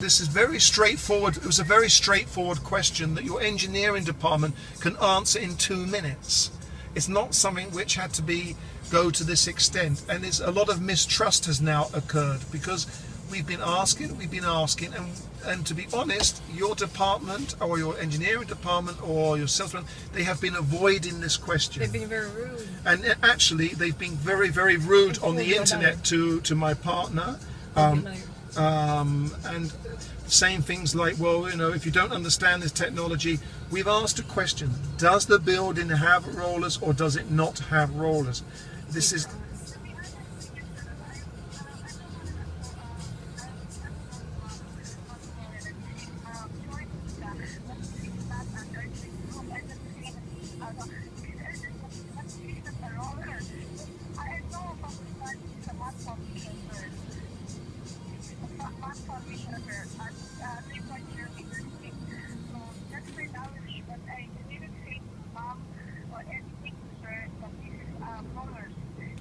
This is very straightforward. It was a very straightforward question that your engineering department can answer in 2 minutes. It's not something which had to go to this extent, and a lot of mistrust has now occurred because we've been asking, and to be honest, your department or your engineering department or your salesman, they have been avoiding this question. They've been very rude. And actually, they've been very, very rude on the internet to my partner, and saying things like, well, you know, if you don't understand this technology, we've asked a question: does the building have rollers or does it not have rollers? This is.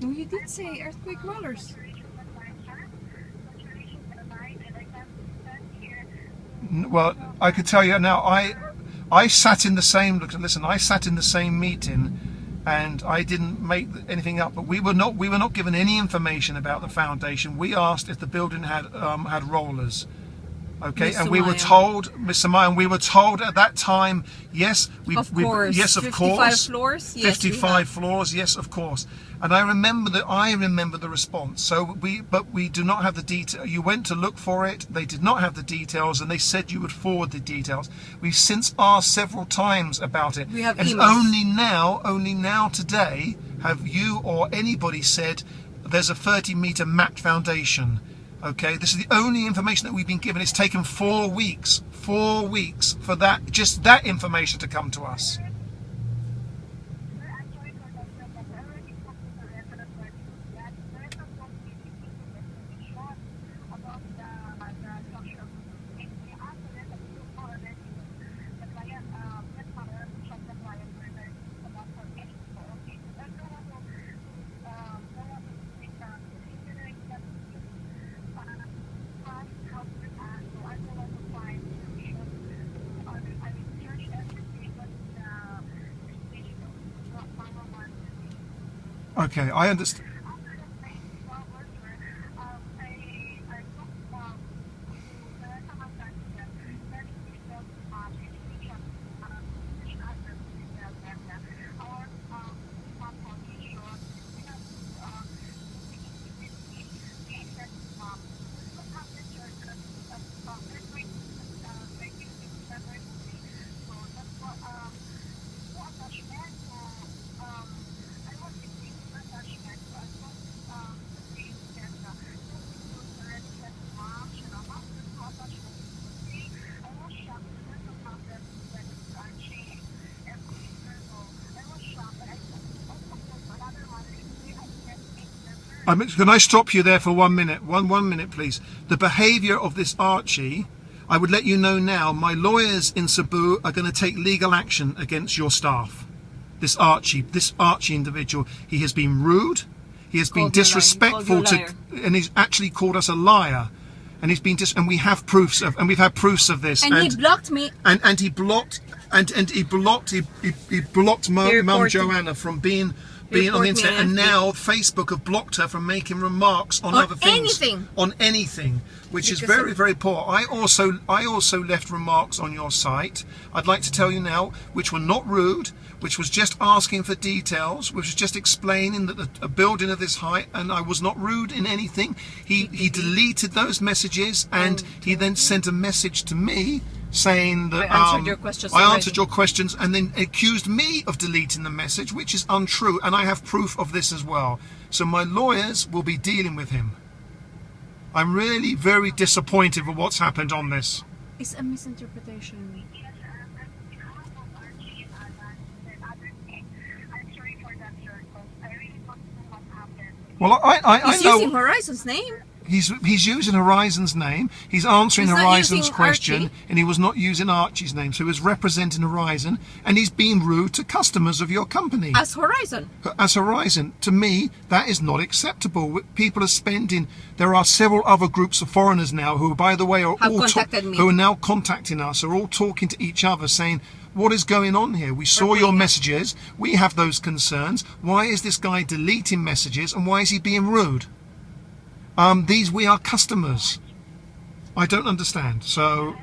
No, you did say earthquake rollers. Well, I could tell you now. I sat in the same. Listen, I sat in the same meeting, and I didn't make anything up. But we were not given any information about the foundation. We asked if the building had rollers. Okay, Ms. and we were Sumayang. told, Ms. Sumayang, we were told at that time, yes, Of course. yes, of 55 course, floors. Yes, 55 floors, yes, of course. And I remember the response. So we do not have the detail. You went to look for it. They did not have the details, and they said you would forward the details. We've since asked several times about it. We have and emails. only now today have you or anybody said there's a 30-meter mapped foundation. Okay, this is the only information that we've been given. It's taken 4 weeks for just that information to come to us. Okay, I understand. Can I stop you there for 1 minute? One minute, please. The behaviour of this Archie, I would let you know now, my lawyers in Cebu are going to take legal action against your staff. This Archie individual, he has been rude, he has been disrespectful and he's actually called us a liar. And he's been and we have proofs of, and we've had proofs of this. And he blocked me. And he blocked Mum Joanna from being on the internet, and now Facebook have blocked her from making remarks on other things, on anything, which is very, very poor. I also left remarks on your site. I'd like to tell you now, which were not rude, which was just asking for details, which was just explaining that a building of this height, and I was not rude in anything. He deleted those messages, and he then sent a message to me saying that I answered your questions. I answered your questions, and then accused me of deleting the message, which is untrue, and I have proof of this as well. So my lawyers will be dealing with him. I'm really very disappointed with what's happened on this. It's a misinterpretation. Well, I He's know using Horizon's name. He's using Horizon's name. He's answering Horizon's question, and he was not using Archie's name. So he was representing Horizon, and he's being rude to customers of your company. As Horizon. As Horizon. To me, that is not acceptable. People are spending. There are several other groups of foreigners now who, by the way, who are now contacting us. Are all talking to each other, saying, "What is going on here? We saw your messages. We have those concerns. Why is this guy deleting messages, and why is he being rude? We are customers." I don't understand. So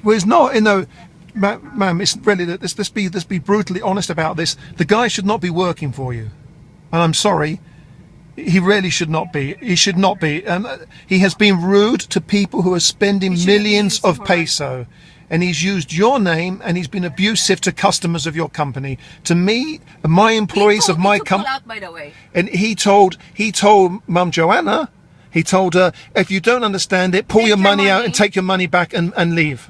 well, it's not, ma'am, it's really, let's be brutally honest about this. The guy should not be working for you, and I'm sorry, he really should not be. He should not be. He has been rude to people who are spending millions of peso, and he's used your name, and he's been abusive to customers of your company. To me, my employees of my company. And he told Mum Joanna, he told her, if you don't understand it, pull your money out and take your money back and leave.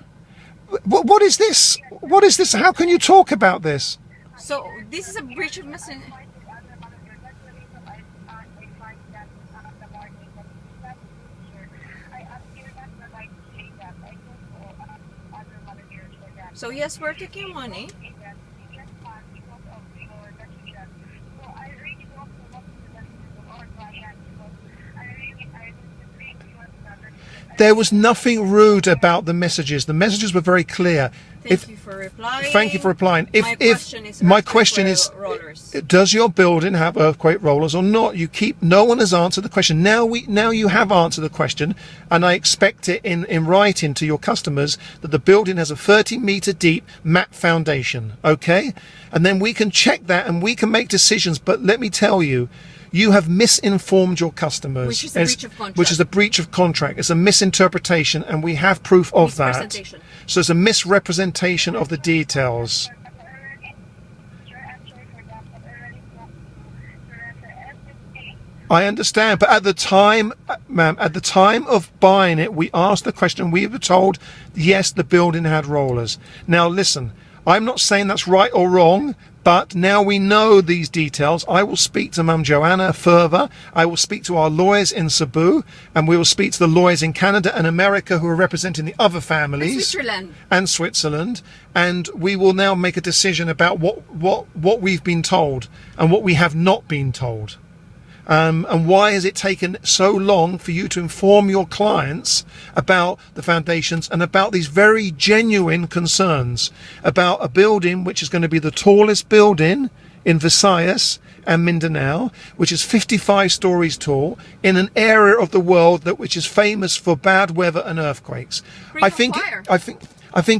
What is this? What is this? How can you talk about this? So this is a breach of message. So yes, we're taking money. There was nothing rude about the messages. The messages were very clear. Thank you for replying. Thank you for replying. My question is, does your building have earthquake rollers or not? No one has answered the question. Now you have answered the question, and I expect it in writing to your customers that the building has a 30-meter deep mat foundation. Okay, and then we can check that and we can make decisions. But let me tell you, you have misinformed your customers. Which is a breach of contract. Which is a breach of contract. It's a misinterpretation, and we have proof of that. So it's a misrepresentation of the details. I understand, but at the time, ma'am, at the time of buying it, we asked the question. We were told, yes, the building had rollers. Now, listen, I'm not saying that's right or wrong, but now we know these details. I will speak to Mum Joanna further. I will speak to our lawyers in Cebu, and we will speak to the lawyers in Canada and America who are representing the other families. And Switzerland. And we will now make a decision about what we've been told and what we have not been told. And why has it taken so long for you to inform your clients about the foundations and about these very genuine concerns about a building which is going to be the tallest building in Visayas and Mindanao, which is 55 stories tall, in an area of the world which is famous for bad weather and earthquakes? I think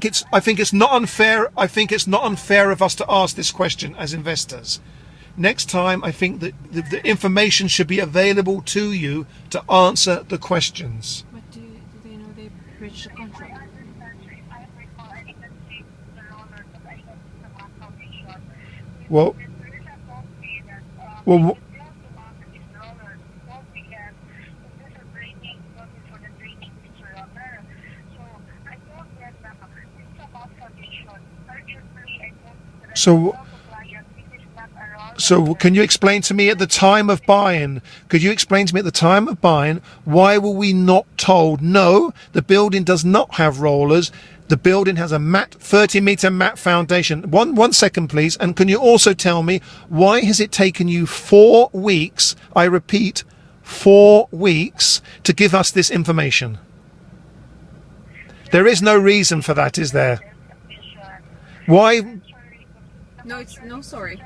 it's not unfair. I think it's not unfair of us to ask this question as investors. Next time, I think that the information should be available to you to answer the questions. But do they know they breached the contract? Well, So can you explain to me at the time of buying, why were we not told, no, the building does not have rollers, the building has a 30-meter mat foundation? One second, please. And can you also tell me, why has it taken you 4 weeks, I repeat, 4 weeks, to give us this information? There is no reason for that, is there? Why? No, sorry.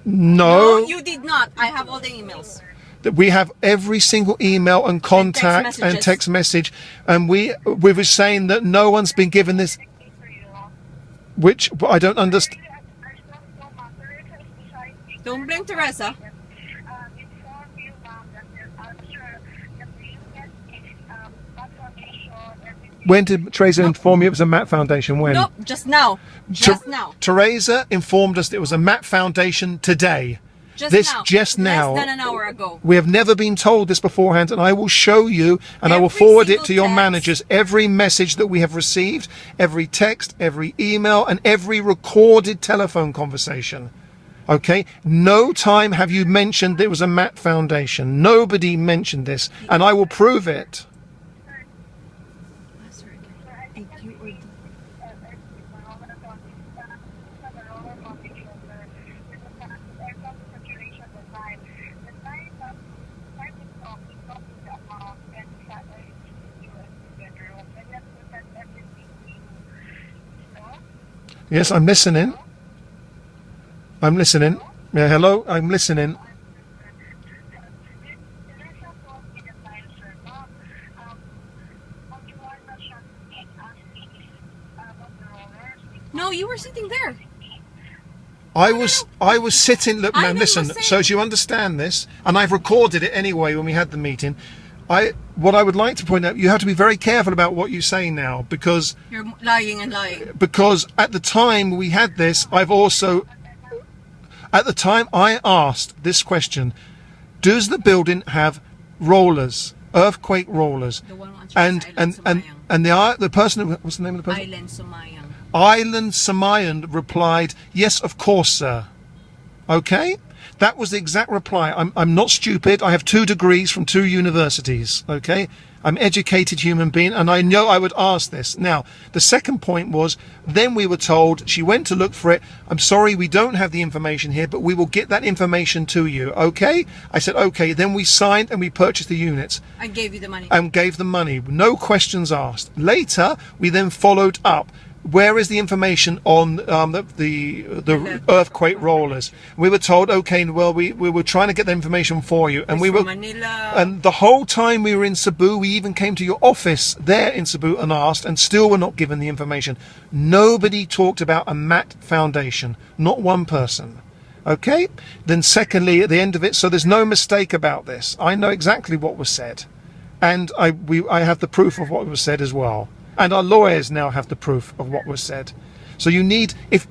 No, you did not. I have all the emails. We have every single email and contact and text message, and we were saying that no one's been given this, which I don't understand. Don't blame Teresa. When did Teresa inform you it was a matte foundation? When? Nope, just now. Just now. Teresa informed us that it was a matte foundation today. Just now. Less than an hour ago. We have never been told this beforehand, and I will show you, and I will forward it to your managers. Every message that we have received, every text, every email, and every recorded telephone conversation. Okay? No time have you mentioned it was a matte foundation. Nobody mentioned this, and I will prove it. Yes, I'm listening. I'm listening. Yeah, hello, I'm listening. No, you were sitting there. I was sitting. Look, man, listen. So as you understand this, and I've recorded it anyway when we had the meeting. What I would like to point out, you have to be very careful about what you say now, because you're lying and lying. Because at the time we had this, at the time I asked this question: does the building have rollers, earthquake rollers? The one and the person, what's the name of the person? Ailen Sumayang. Ailen Sumayang replied, "Yes, of course, sir." Okay. That was the exact reply. I'm not stupid. I have 2 degrees from 2 universities. Okay, I'm an educated human being, and I know I would ask this. Now, the second point was, then we were told, she went to look for it. I'm sorry, we don't have the information here, but we will get that information to you. Okay? I said, okay. Then we signed and we purchased the units. I gave you the money. And gave the money. No questions asked. Later, we then followed up. Where is the information on the earthquake rollers? We were told, okay, well, we were trying to get the information for you, and we were Manila. And the whole time we were in Cebu, we even came to your office there in Cebu and asked, and still were not given the information. Nobody talked about a matte foundation, not one person. Okay. Then secondly, at the end of it, so there's no mistake about this. I know exactly what was said, and I have the proof of what was said as well. And our lawyers now have the proof of what was said. So you need, if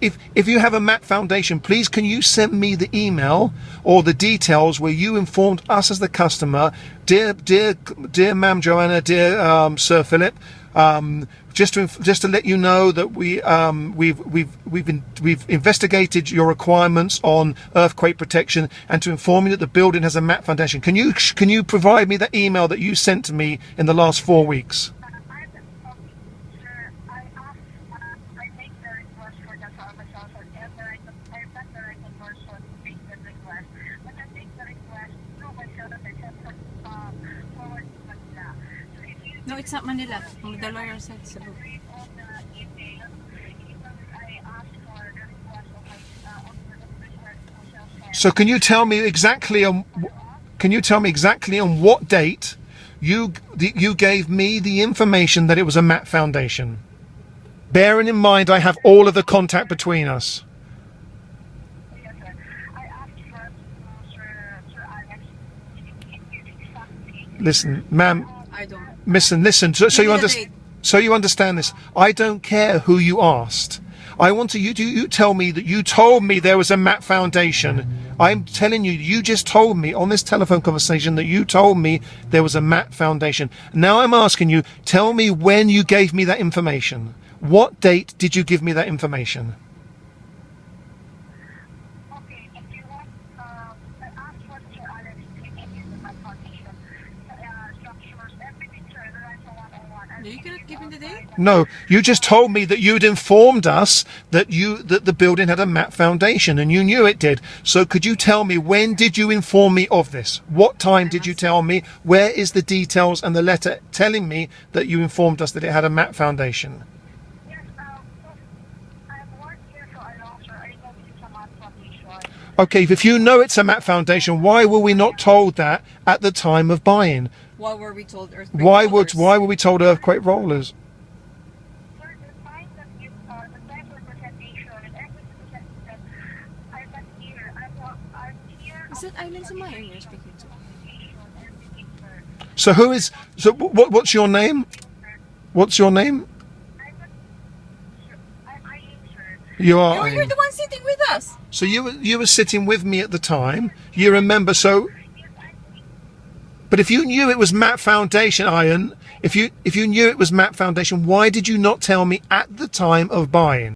you have a matte foundation, please can you send me the email or the details where you informed us as the customer, dear Ma'am Joanna, dear Sir Philip, just to let you know that we've investigated your requirements on earthquake protection, and to inform you that the building has a matte foundation. Can you provide me that email that you sent to me in the last 4 weeks? No, it's not Manila. The lawyer said Cebu. So can you tell me exactly on what date you gave me the information that it was a matte foundation? Bearing in mind I have all of the contact between us. Listen, ma'am. I don't. Listen. So you understand this. I don't care who you asked. I want you tell me that you told me there was a matte foundation. I'm telling you, you just told me on this telephone conversation that you told me there was a matte foundation. Now I'm asking you, tell me when you gave me that information. What date did you give me that information? You cannot give him the date? No, you just told me that you'd informed us that the building had a matte foundation, and you knew it did. So could you tell me, when did you inform me of this? What time did you tell me? Where is the details and the letter telling me that you informed us that it had a matte foundation? Okay, if you know it's a matte foundation, why were we not told that at the time of buying? Why were we told earthquake rollers? Why were we told earthquake rollers? Is it Ailen Sumayang you're speaking to? So what's your name? What's your name? You are. Oh, you're the one sitting with us. So you were sitting with me at the time. You remember? So, but if you knew it was Matte Foundation, Ian, if you knew it was Matte Foundation, why did you not tell me at the time of buying?